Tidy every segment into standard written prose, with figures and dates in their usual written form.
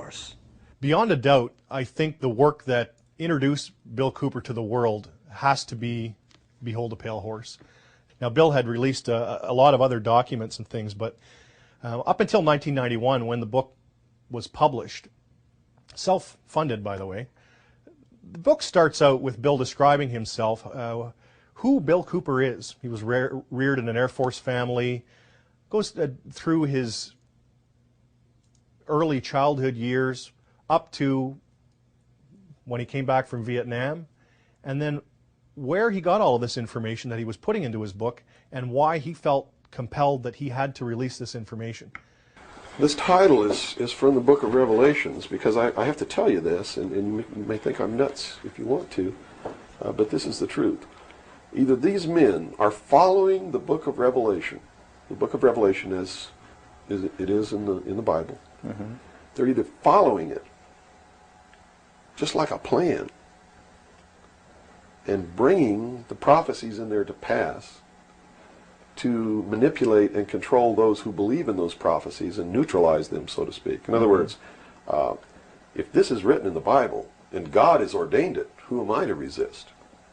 horse. Beyond a doubt, I think the work that introduced Bill Cooper to the world has to be Behold a Pale Horse. Now, Bill had released a lot of other documents and things, but up until 1991, when the book was published, self-funded, by the way, the book starts out with Bill describing himself, who Bill Cooper is. He was reared in an Air Force family, goes through his early childhood years up to when he came back from Vietnam, and then where he got all of this information that he was putting into his book and why he felt compelled that he had to release this information. This title is from the book of Revelations, because I have to tell you this, and you may think I'm nuts if you want to, but this is the truth. Either these men are following the book of Revelation, the book of Revelation as it is in the Bible. Mm-hmm. They're either following it just like a plan and bringing the prophecies in there to pass to manipulate and control those who believe in those prophecies and neutralize them, so to speak. In other words, if this is written in the Bible and God has ordained it, who am I to resist?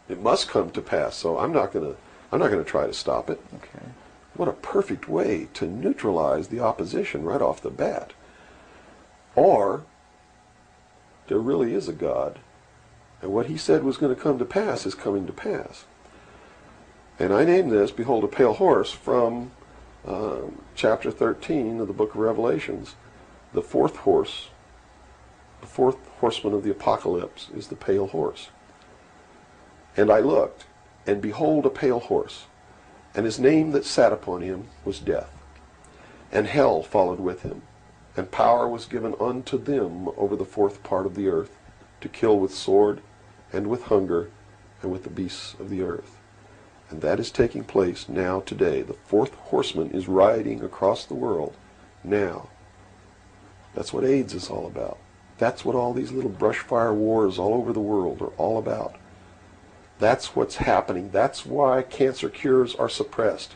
It must come to pass, so I'm not going to try to stop it. Okay. What a perfect way to neutralize the opposition right off the bat. Or there really is a God, and what he said was going to come to pass is coming to pass. And I named this, Behold a Pale Horse, from chapter 13 of the book of Revelations. The fourth horse, the fourth horseman of the apocalypse is the pale horse. And I looked, and behold a pale horse, and his name that sat upon him was Death. And hell followed with him, and power was given unto them over the fourth part of the earth, to kill with sword, and with hunger, and with the beasts of the earth. And that is taking place now today. The fourth horseman is riding across the world now. That's what AIDS is all about. That's what all these little brush fire wars all over the world are all about. That's what's happening. That's why cancer cures are suppressed.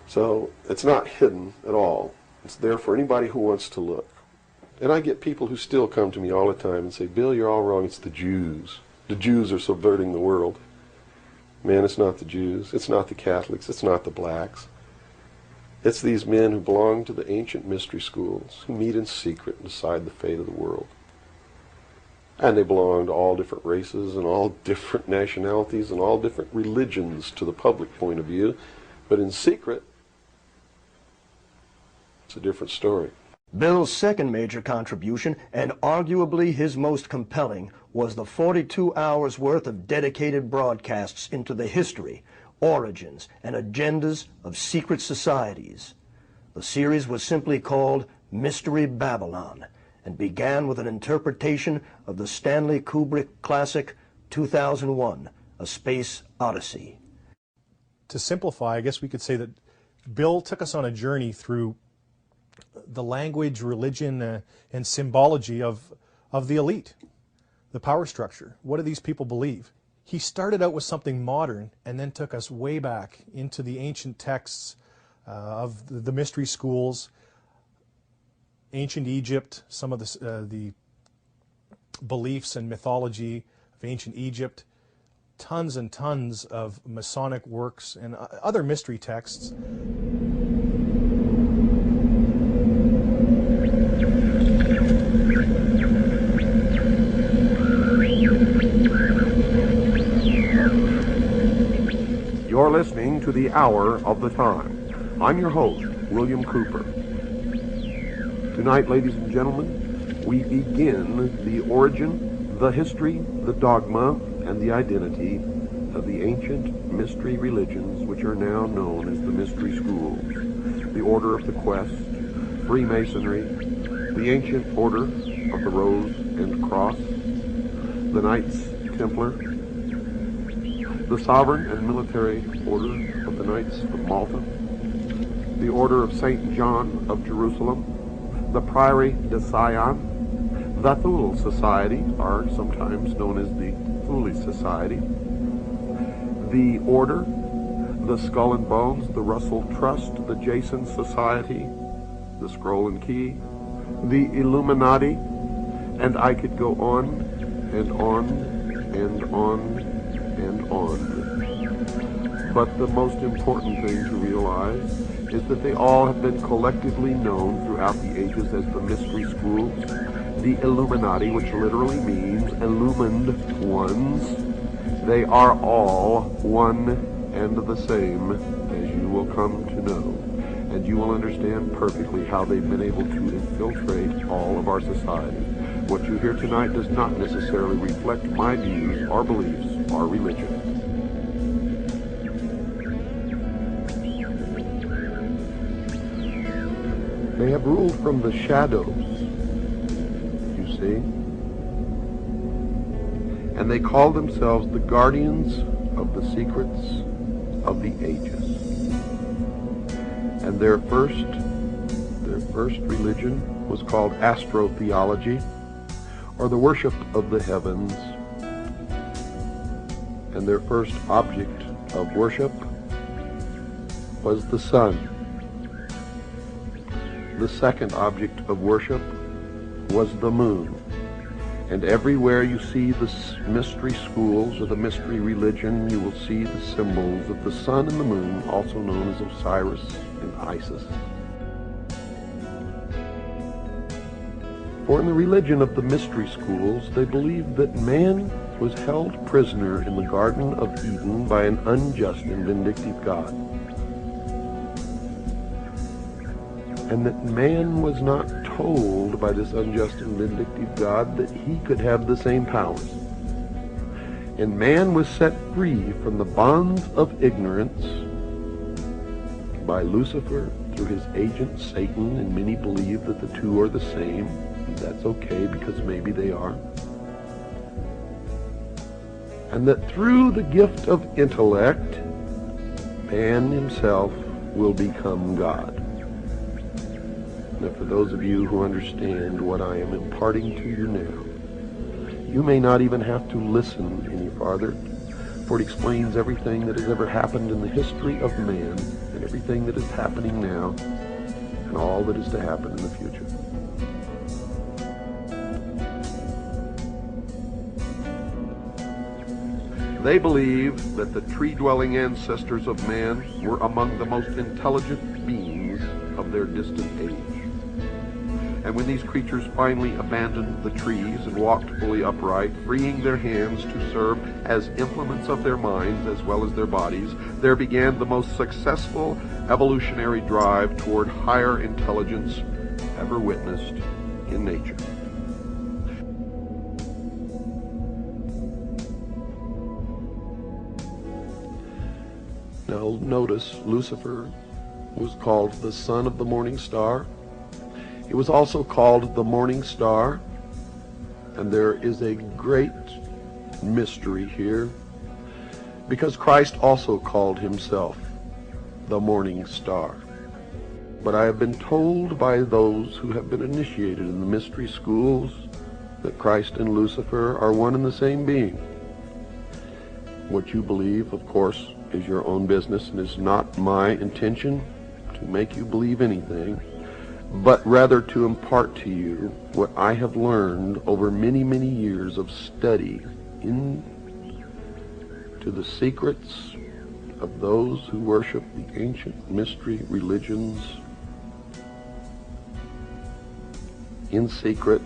So it's not hidden at all. It's there for anybody who wants to look. And I get people who still come to me all the time and say, Bill, you're all wrong. It's the Jews. The Jews are subverting the world. Man, it's not the Jews. It's not the Catholics. It's not the blacks. It's these men who belong to the ancient mystery schools, who meet in secret and decide the fate of the world. And they belong to all different races and all different nationalities and all different religions to the public point of view. But in secret, it's a different story. Bill's second major contribution, and arguably his most compelling, was the 42 hours worth of dedicated broadcasts into the history, origins, and agendas of secret societies. The series was simply called Mystery Babylon, and began with an interpretation of the Stanley Kubrick classic 2001, A Space Odyssey. To simplify, I guess we could say that Bill took us on a journey through the language, religion, and symbology of the elite, the power structure. What do these people believe? He started out with something modern and then took us way back into the ancient texts of the mystery schools, ancient Egypt, some of the beliefs and mythology of ancient Egypt, tons and tons of Masonic works and other mystery texts. You're listening to The Hour of the Time. I'm your host, William Cooper. Tonight, ladies and gentlemen, we begin the origin, the history, the dogma, and the identity of the ancient mystery religions which are now known as the mystery schools. The Order of the Quest, Freemasonry, the ancient Order of the Rose and Cross, the Knights Templar, the Sovereign and Military Order of the Knights of Malta, the Order of St. John of Jerusalem, the Priory de Sion, the Thule Society, or sometimes known as the Thule Society, the Order, the Skull and Bones, the Russell Trust, the Jason Society, the Scroll and Key, the Illuminati, And I could go on and on and on and on. But the most important thing to realize is that they all have been collectively known throughout the ages as the mystery schools, the Illuminati, which literally means illumined ones. They are all one and the same, as you will come to know. And you will understand perfectly how they've been able to infiltrate all of our society. What you hear tonight does not necessarily reflect my views or beliefs or religion. They have ruled from the shadows, you see. And they call themselves the guardians of the secrets of the ages. And their first religion was called astrotheology, or the worship of the heavens. And their first object of worship was the sun. The second object of worship was the moon. And everywhere you see the mystery schools or the mystery religion, you will see the symbols of the sun and the moon, also known as Osiris and Isis. For in the religion of the mystery schools, they believed that man was held prisoner in the Garden of Eden by an unjust and vindictive God. And that man was not told by this unjust and vindictive God that he could have the same powers. And man was set free from the bonds of ignorance by Lucifer through his agent Satan, and many believe that the two are the same. And that's okay, because maybe they are. And that through the gift of intellect, man himself will become God. Now, for those of you who understand what I am imparting to you now, you may not even have to listen any farther, for it explains everything that has ever happened in the history of man, and everything that is happening now, and all that is to happen in the future. They believe that the tree-dwelling ancestors of man were among the most intelligent beings of their distant age. And when these creatures finally abandoned the trees and walked fully upright, freeing their hands to serve as implements of their minds as well as their bodies, there began the most successful evolutionary drive toward higher intelligence ever witnessed in nature. Now notice, Lucifer was called the son of the morning star. It was also called the morning star, and there is a great mystery here, because Christ also called himself the morning star. But I have been told by those who have been initiated in the mystery schools that Christ and Lucifer are one and the same being. What you believe, of course, is your own business, and is not my intention to make you believe anything, but rather to impart to you what I have learned over many, many years of study into the secrets of those who worship the ancient mystery religions in secret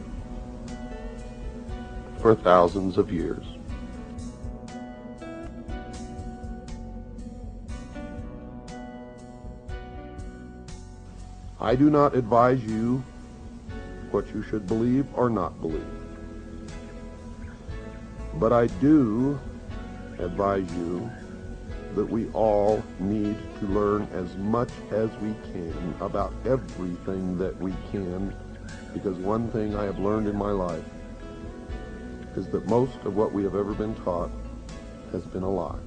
for thousands of years. I do not advise you what you should believe or not believe. But I do advise you that we all need to learn as much as we can about everything that we can, because one thing I have learned in my life is that most of what we have ever been taught has been a lie.